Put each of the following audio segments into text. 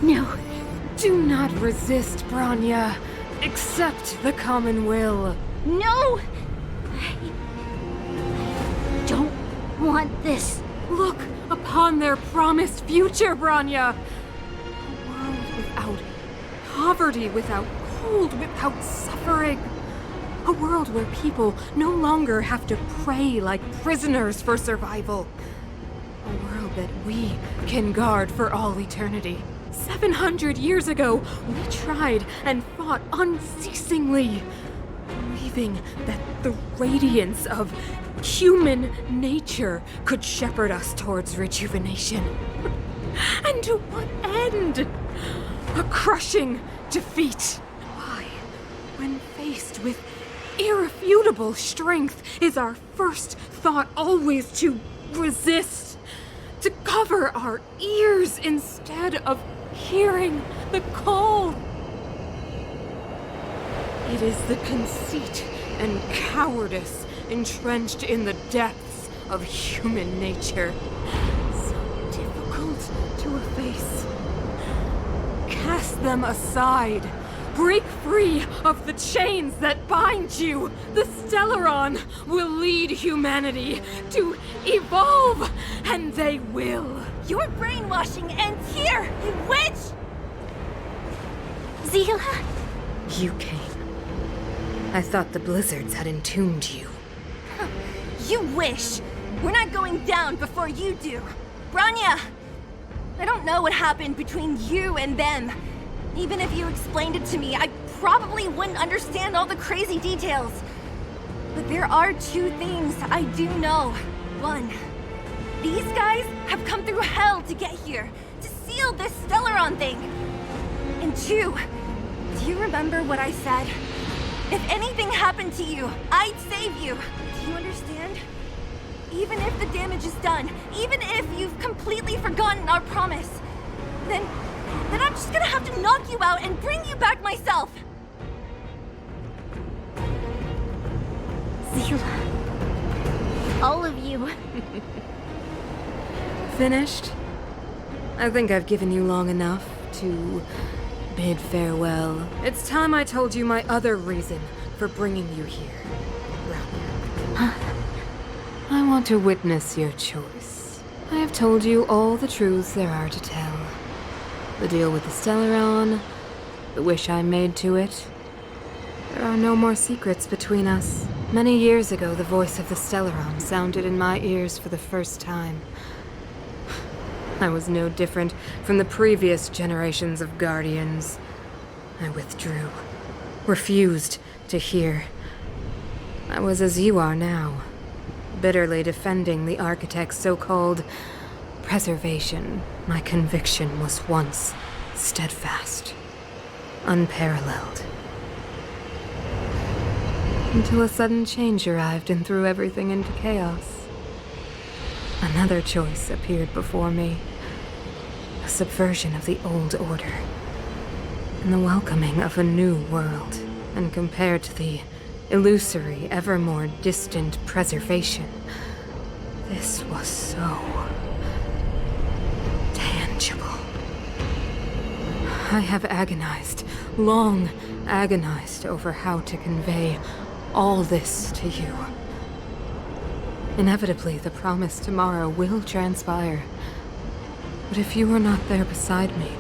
No. Do not resist, Bronya. Accept the common will. No! I don't want this. Look upon their promised future, Bronya. A world without poverty, without cold, without suffering. A world where people no longer have to pray like prisoners for survival. A world that we can guard for all eternity. 700 years ago, we tried and fought unceasingly, believing that the radiance of human nature could shepherd us towards rejuvenation. And to what end? A crushing defeat. Why, when faced with irrefutable strength, is our first thought always to resist, to cover our ears instead of hearing the call? It is the conceit and cowardice entrenched in the depths of human nature, so difficult to efface. Cast them aside. Break free of the chains that bind you. The Stellaron will lead humanity to evolve, and they will. Your brainwashing ends here, you witch! Zila? You came. I thought the blizzards had entombed you. You wish! We're not going down before you do. Bronya! I don't know what happened between you and them. Even if you explained it to me, I probably wouldn't understand all the crazy details. But there are two things I do know. One, these guys have come through hell to get here, to seal this Stellaron thing. And two, do you remember what I said? If anything happened to you, I'd save you. Do you understand? Even if the damage is done, even if you've completely forgotten our promise, then I'm just gonna have to knock you out and bring you back myself. Zila. All of you. Finished? I think I've given you long enough to bid farewell. It's time I told you my other reason for bringing you here, Bronya. I want to witness your choice. I have told you all the truths there are to tell. The deal with the Stellaron, the wish I made to it. There are no more secrets between us. Many years ago, the voice of the Stellaron sounded in my ears for the first time. I was no different from the previous generations of Guardians. I withdrew, refused to hear. I was as you are now, bitterly defending the Architect's so-called preservation. My conviction was once steadfast, unparalleled. Until a sudden change arrived and threw everything into chaos. Another choice appeared before me. A subversion of the old order. And the welcoming of a new world. And compared to the illusory, ever more distant preservation, this was so tangible. I have agonized, long agonized over how to convey all this to you. Inevitably, the promised tomorrow will transpire. But if you were not there beside me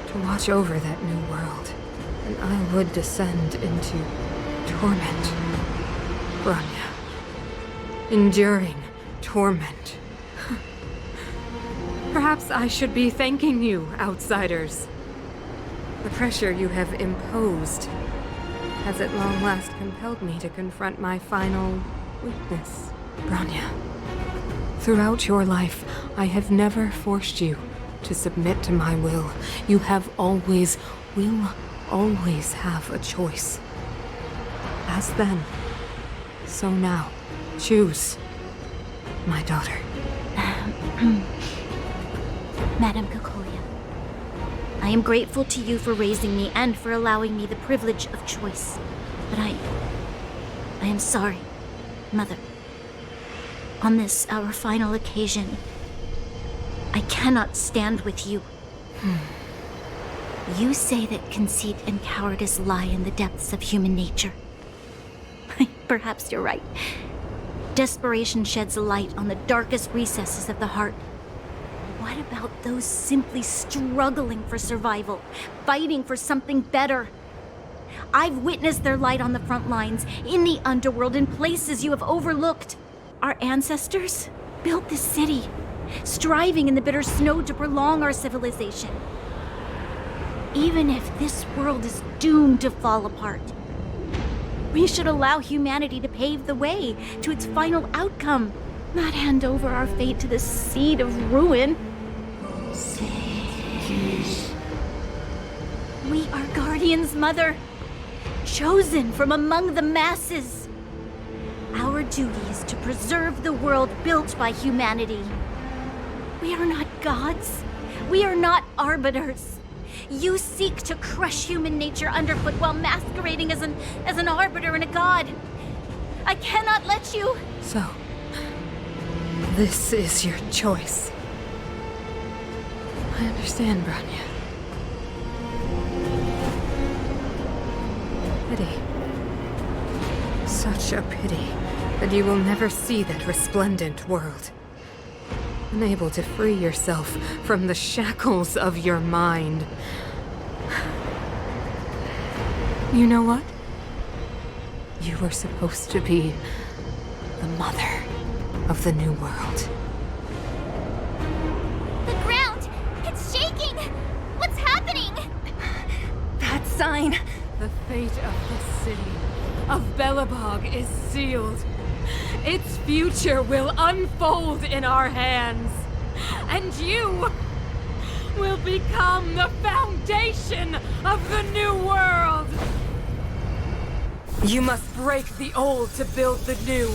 to watch over that new world, then I would descend into torment. Bronya. Enduring torment. Perhaps I should be thanking you, outsiders. The pressure you have imposed has at long last compelled me to confront my final weakness. Bronya, throughout your life, I have never forced you to submit to my will. You have always, will always have a choice. As then, so now. Choose, my daughter. Madam Cocolia, I am grateful to you for raising me and for allowing me the privilege of choice. But I am sorry, Mother. On this, our final occasion, I cannot stand with you. You say that conceit and cowardice lie in the depths of human nature. Perhaps you're right. Desperation sheds a light on the darkest recesses of the heart. What about those simply struggling for survival, fighting for something better? I've witnessed their light on the front lines, in the underworld, in places you have overlooked. Our ancestors built this city, striving in the bitter snow to prolong our civilization. Even if this world is doomed to fall apart, we should allow humanity to pave the way to its final outcome, not hand over our fate to the seed of ruin. We are guardians, Mother, chosen from among the masses. Our duty is to preserve the world built by humanity. We are not gods. We are not arbiters. You seek to crush human nature underfoot while masquerading as an arbiter and a god. I cannot let you... So, this is your choice. I understand, Bronya. Pity. Such a pity that you will never see that resplendent world. Unable to free yourself from the shackles of your mind. You know what? You were supposed to be the mother of the new world. The ground! It's shaking! What's happening? That sign. The fate of the city of Belobog is sealed. Its future will unfold in our hands. And you will become the foundation of the new world. You must break the old to build the new.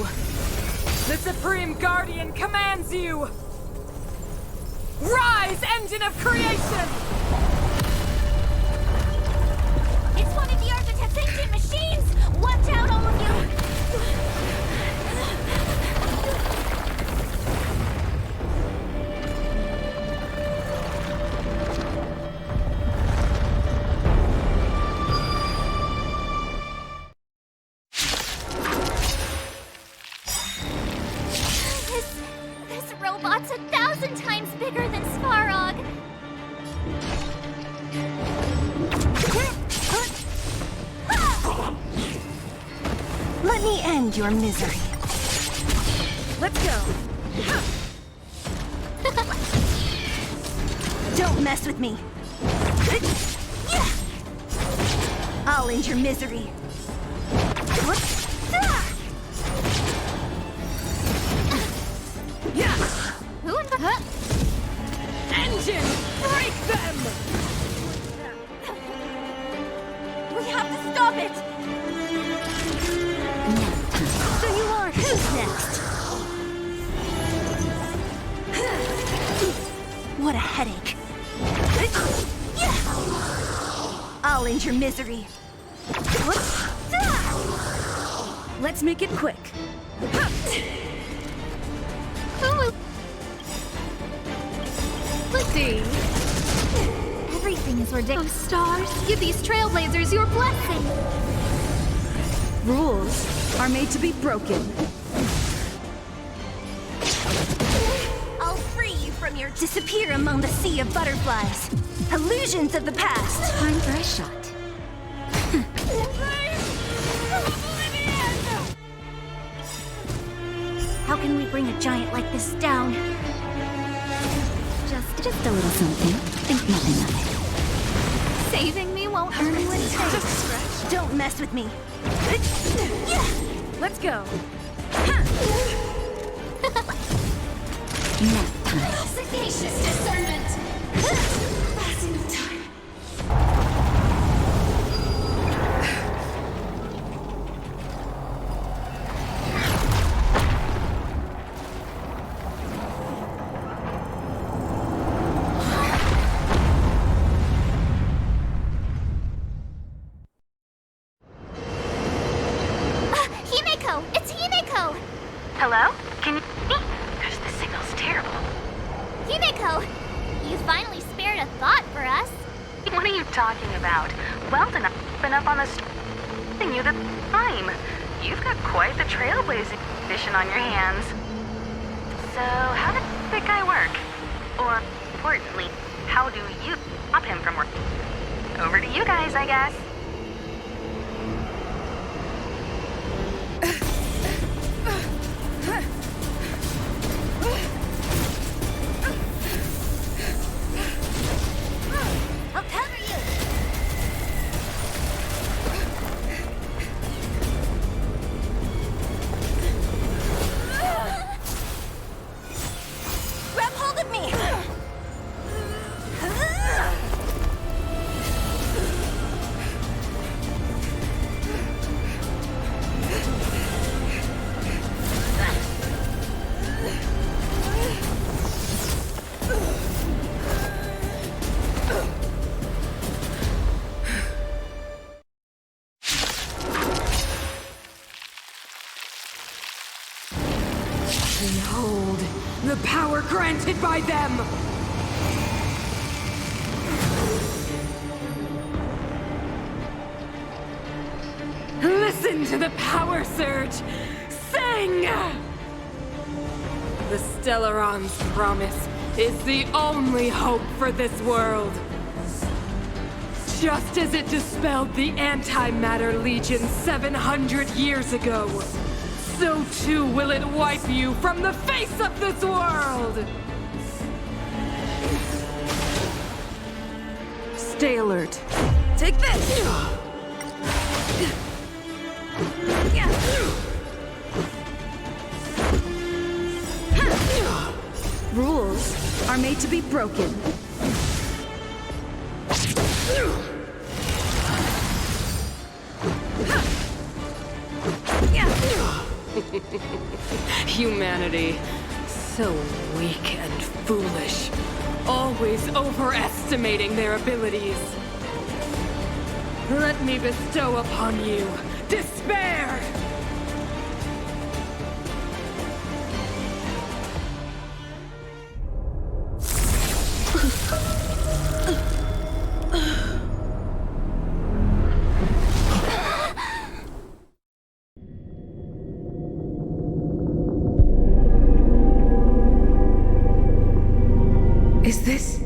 The Supreme Guardian commands you. Rise, engine of creation! It's one of the architect's ancient machines! Watch out, all of you! This robot's 1,000 times bigger than Svarog. Let me end your misery. Let's go. Don't mess with me. I'll end your misery. Who in the... Engine, break them! We have to stop it! So you are. Who's next? What a headache. I'll end your misery. Let's make it quick. Let's see. Everything is ridiculous. Oh, stars, give these trailblazers your blessing. Rules are made to be broken. I'll free you from your disappear among the sea of butterflies. Illusions of the past. Time for a shot. How can we bring a giant like this down? Just a little something. Think nothing of it. Saving me won't earn you any credit. Don't mess with me. Let's go. Nap time. Sagacious discernment. Passing of time. Himeko! It's Himeko! Hello? Can you... Gosh, the signal's terrible. Himeko! Echo! You finally spared a thought for us. What are you talking about? Weldon, I've been up on the thing you the time. You've got quite the trailblazing mission on your hands. So, how did that guy work? Or, importantly, how do you stop him from working? Over to you guys, I guess. I'll cover you! Grab hold of me! Behold, the power granted by them! Listen to the power surge! Sing! The Stellaron's promise is the only hope for this world. Just as it dispelled the Antimatter Legion 700 years ago, so too will it wipe you from the face of this world! Stay alert. Take this! Rules are made to be broken. Humanity, so weak and foolish, always overestimating their abilities. Let me bestow upon you despair! Is this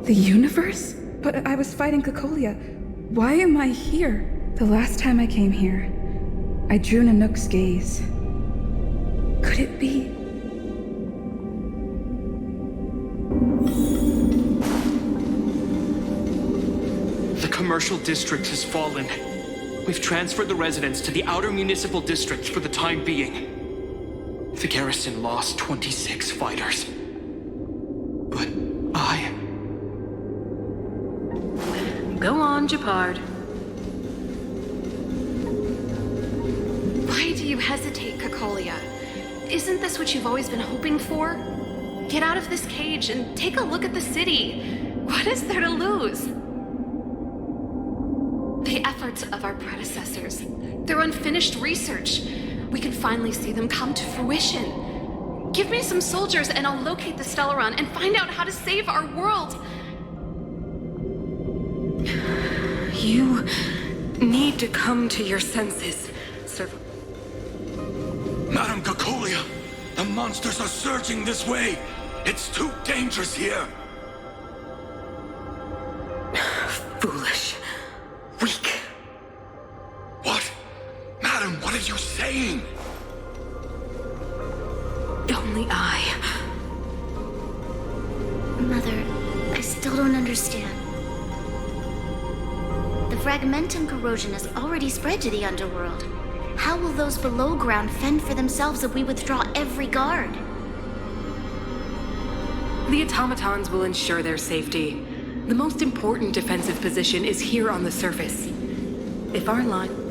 the universe? But I was fighting Cocolia. Why am I here? The last time I came here, I drew Nanook's gaze. Could it be? The commercial district has fallen. We've transferred the residents to the outer municipal districts for the time being. The garrison lost 26 fighters. But I... Go on, Japard. Why do you hesitate, Cocolia? Isn't this what you've always been hoping for? Get out of this cage and take a look at the city. What is there to lose? The efforts of our predecessors, their unfinished research. We can finally see them come to fruition. Give me some soldiers and I'll locate the Stellaron and find out how to save our world. You need to come to your senses, Sir. Madam Cocolia, the monsters are surging this way. It's too dangerous here. Foolish. Weak. What? Madam, what are you saying? Only I. Mother, I still don't understand. The fragmentum corrosion has already spread to the underworld. How will those below ground fend for themselves if we withdraw every guard? The automatons will ensure their safety. The most important defensive position is here on the surface. If our line...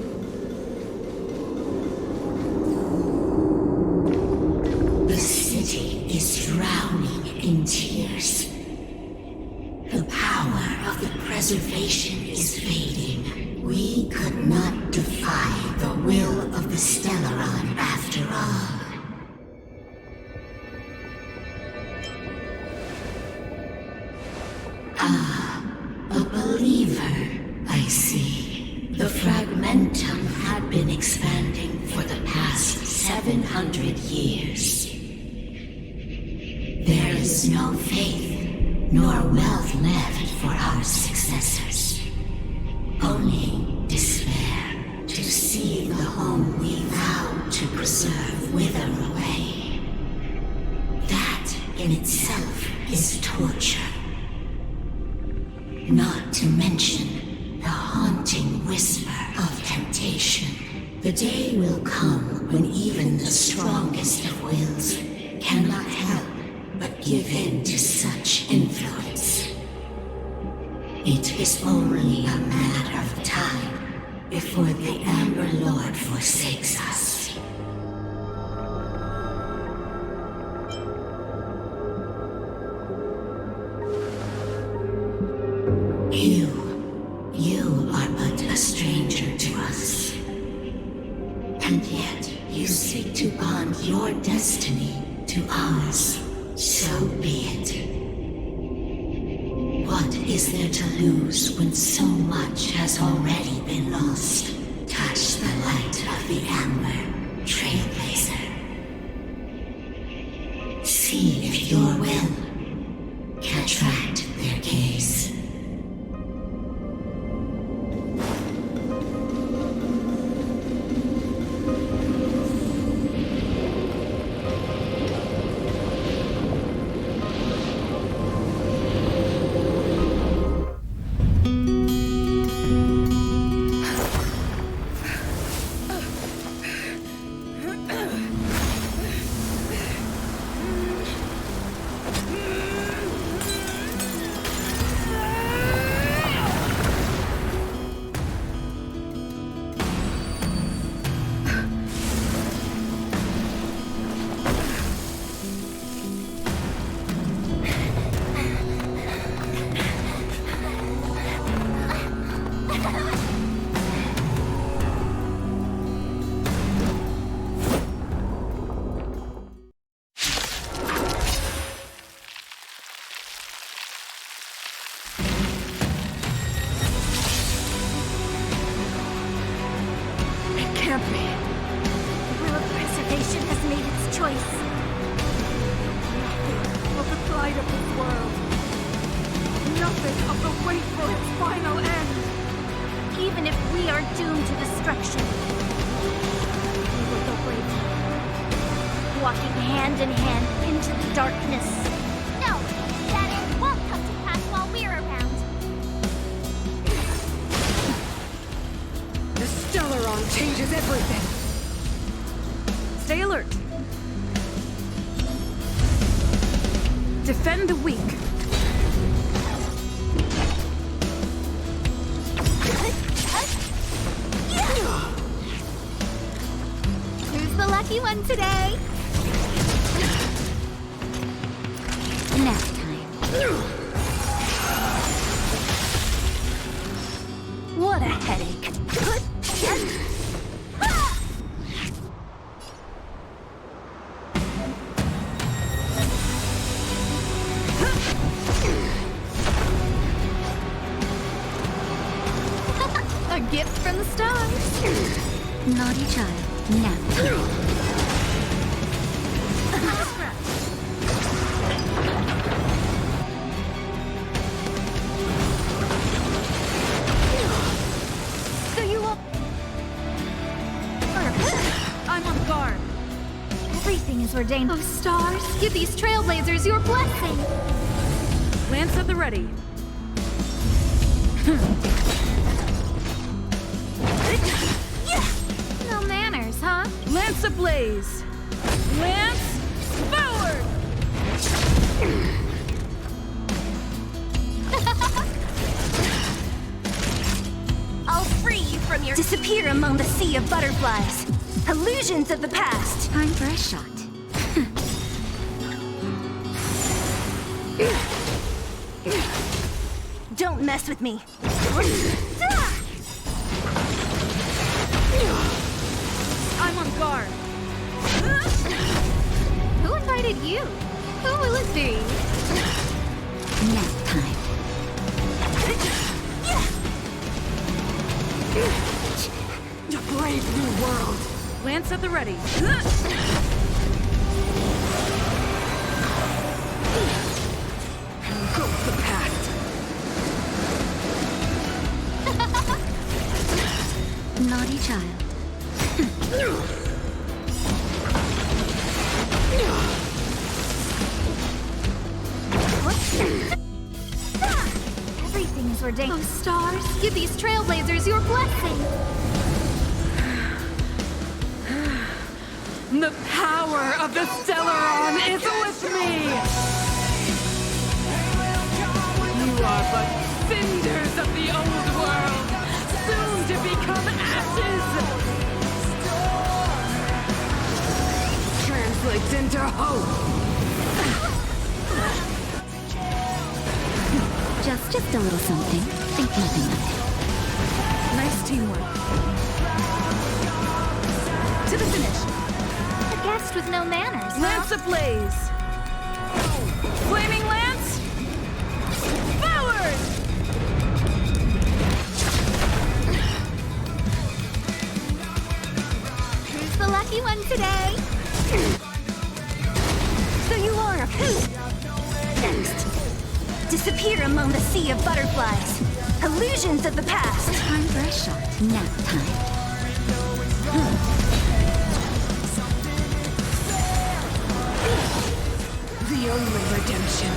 The city is drowning in tears. The power of the preservation is fading. We could not defy the will of the Stellaron after all. A believer, I see. The fragmentum had been expanding for the past 700 years. There is no faith nor wealth left for our successors. Only despair to see the home we vowed to preserve wither away. That in itself is torture. Not to mention the haunting whisper of temptation. The day will come when even the strongest of wills cannot help but give in to such influence. It is only a matter of time before the Amber Lord forsakes us. You are but a stranger to us. And yet you seek to bond your destiny to ours. So be it. What is there to lose when so much has already been lost? Touch the light of the Amber, Trailblazer. See if your will can attract their gaze. Changes everything. Stay alert. Defend the weak. Who's the lucky one today? Nap time. What a headache. A gift from the stars. Naughty child. Nap time. So you will... I'm on guard. Everything is ordained. Oh, stars, give these trailblazers your blessing. Lance at the ready. No manners, huh? Lance ablaze. Lance forward. I'll free you from your... Disappear among the sea of butterflies. Illusions of the past. Time for a shot. Don't mess with me. I'm on guard. Who invited you? Who will it be? Nap time. A brave new world. Lance at the ready. Go with the past. Naughty child. Everything is ordained. Oh, stars, give these trailblazers your blessing. The power of the Stellaron is with me! You are but cinders of the old world, soon to become ashes! Translates into hope! Just a little something. Think nothing of it. Nice teamwork. To the finish! A guest with no manners. Lance ablaze! Flaming lance! Forward! Who's the lucky one today? So you are who? Next. Disappear among the sea of butterflies. Illusions of the past. Time for a shot. Nap time. The only redemption.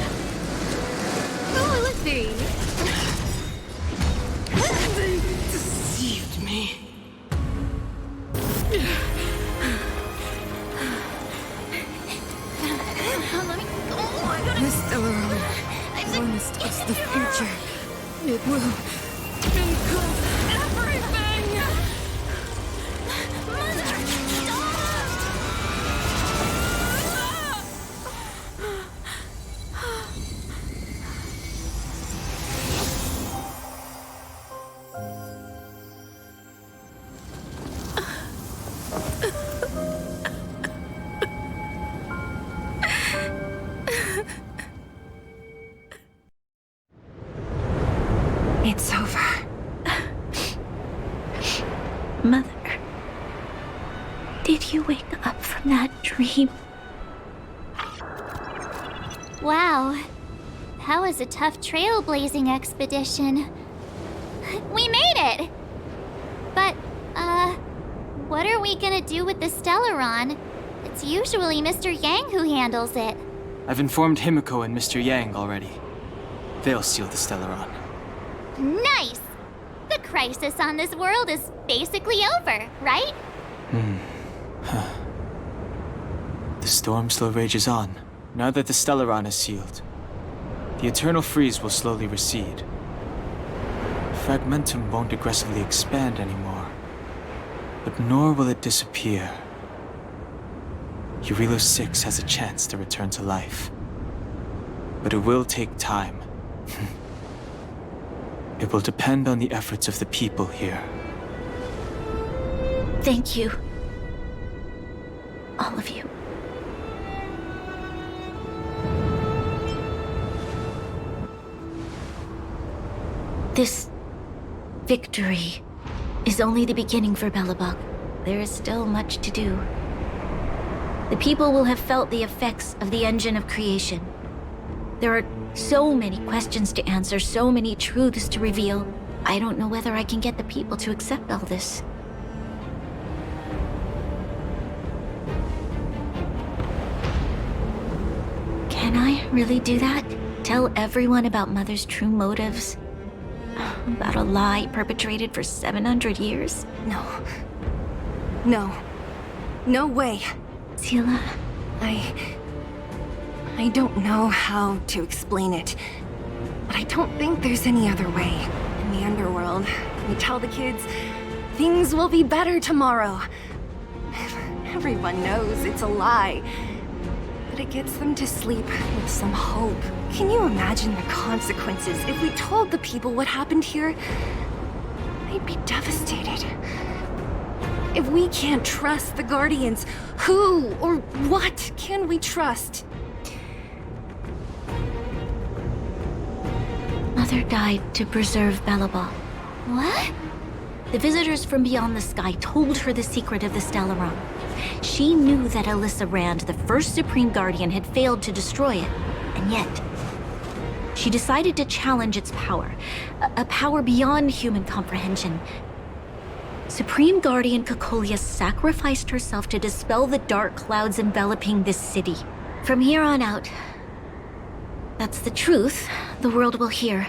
Who will it be? They deceived me. This Stellaron, once it's the future, it will include everything! It's over. Mother, did you wake up from that dream? Wow. That was a tough trailblazing expedition. We made it! But, what are we gonna do with the Stellaron? It's usually Mr. Yang who handles it. I've informed Himiko and Mr. Yang already. They'll seal the Stellaron. Nice! The crisis on this world is basically over, right? The storm still rages on. Now that the Stellaron is sealed, the eternal freeze will slowly recede. Fragmentum won't aggressively expand anymore, but nor will it disappear. Eurilo 6 has a chance to return to life, but it will take time. It will depend on the efforts of the people here. Thank you. All of you. This victory is only the beginning for Belobog. There is still much to do. The people will have felt the effects of the engine of creation. There are so many questions to answer, so many truths to reveal. I don't know whether I can get the people to accept all this. Can I really do that? Tell everyone about Mother's true motives? About a lie perpetrated for 700 years? No. No. No way. Sila, I don't know how to explain it, but I don't think there's any other way. In the underworld, we tell the kids, things will be better tomorrow. Everyone knows it's a lie, but it gets them to sleep with some hope. Can you imagine the consequences if we told the people what happened here? They'd be devastated. If we can't trust the Guardians, who or what can we trust? Mother died to preserve Belobog. What? The visitors from beyond the sky told her the secret of the Stellaron. She knew that Alyssa Rand, the first Supreme Guardian, had failed to destroy it, and yet she decided to challenge its power, a power beyond human comprehension. Supreme Guardian Cocolia sacrificed herself to dispel the dark clouds enveloping this city. From here on out, that's the truth the world will hear.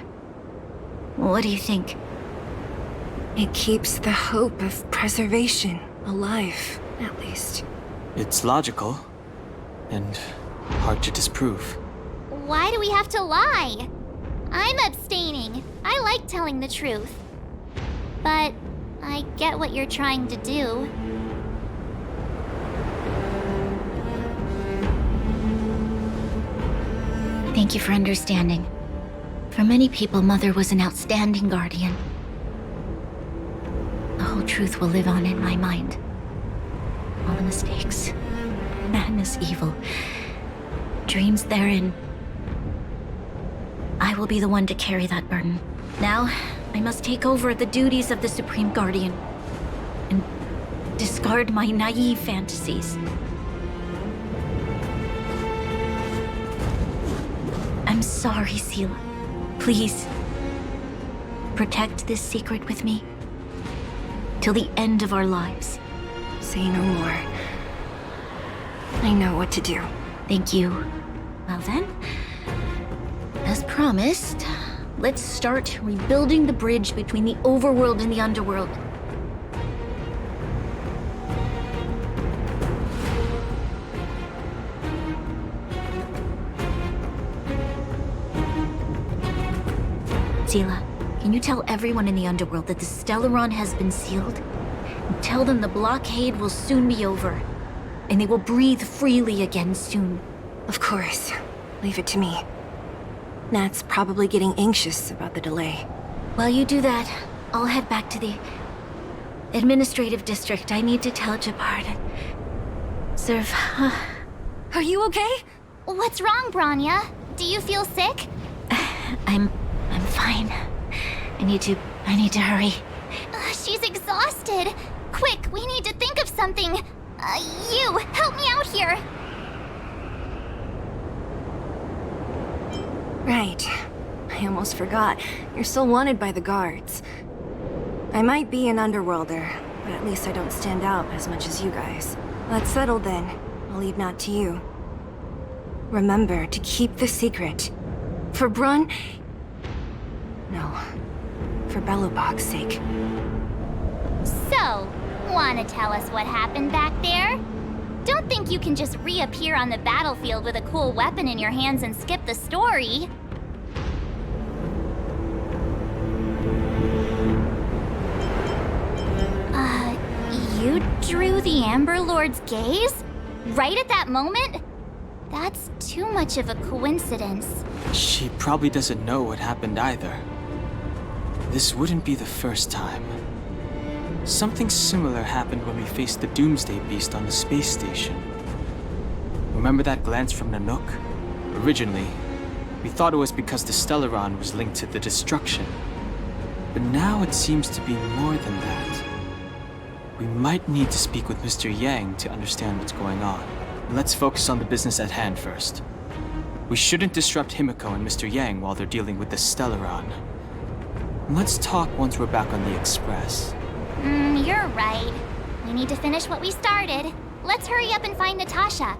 What do you think? It keeps the hope of preservation alive, at least. It's logical, and hard to disprove. Why do we have to lie? I'm abstaining. I like telling the truth. But I get what you're trying to do. Thank you for understanding. For many people, Mother was an outstanding guardian. The whole truth will live on in my mind. All the mistakes, madness, evil, dreams therein. I will be the one to carry that burden. Now, I must take over the duties of the Supreme Guardian and discard my naive fantasies. I'm sorry, Seela. Please, protect this secret with me till the end of our lives. Say no more. I know what to do. Thank you. Well then, as promised, let's start rebuilding the bridge between the overworld and the underworld. Seela, can you tell everyone in the underworld that the Stellaron has been sealed? And tell them the blockade will soon be over, and they will breathe freely again soon. Of course. Leave it to me. Nat's probably getting anxious about the delay. While you do that, I'll head back to the administrative district. I need to tell Jabard and serve. Are you okay? What's wrong, Branya? Do you feel sick? I'm fine. I need to hurry. She's exhausted. Quick, we need to think of something. You, help me out here. Right. I almost forgot. You're still wanted by the guards. I might be an underworlder, but at least I don't stand out as much as you guys. That's settled then. I'll leave Nat to you. Remember to keep the secret. For Brun... No. For Belobog's sake. So, wanna tell us what happened back there? Don't think you can just reappear on the battlefield with a cool weapon in your hands and skip the story. You drew the Amber Lord's gaze? Right at that moment? That's too much of a coincidence. She probably doesn't know what happened either. This wouldn't be the first time. Something similar happened when we faced the Doomsday Beast on the space station. Remember that glance from Nanook? Originally, we thought it was because the Stellaron was linked to the destruction. But now it seems to be more than that. We might need to speak with Mr. Yang to understand what's going on. Let's focus on the business at hand first. We shouldn't disrupt Himiko and Mr. Yang while they're dealing with the Stellaron. Let's talk once we're back on the Express. You're right. We need to finish what we started. Let's hurry up and find Natasha.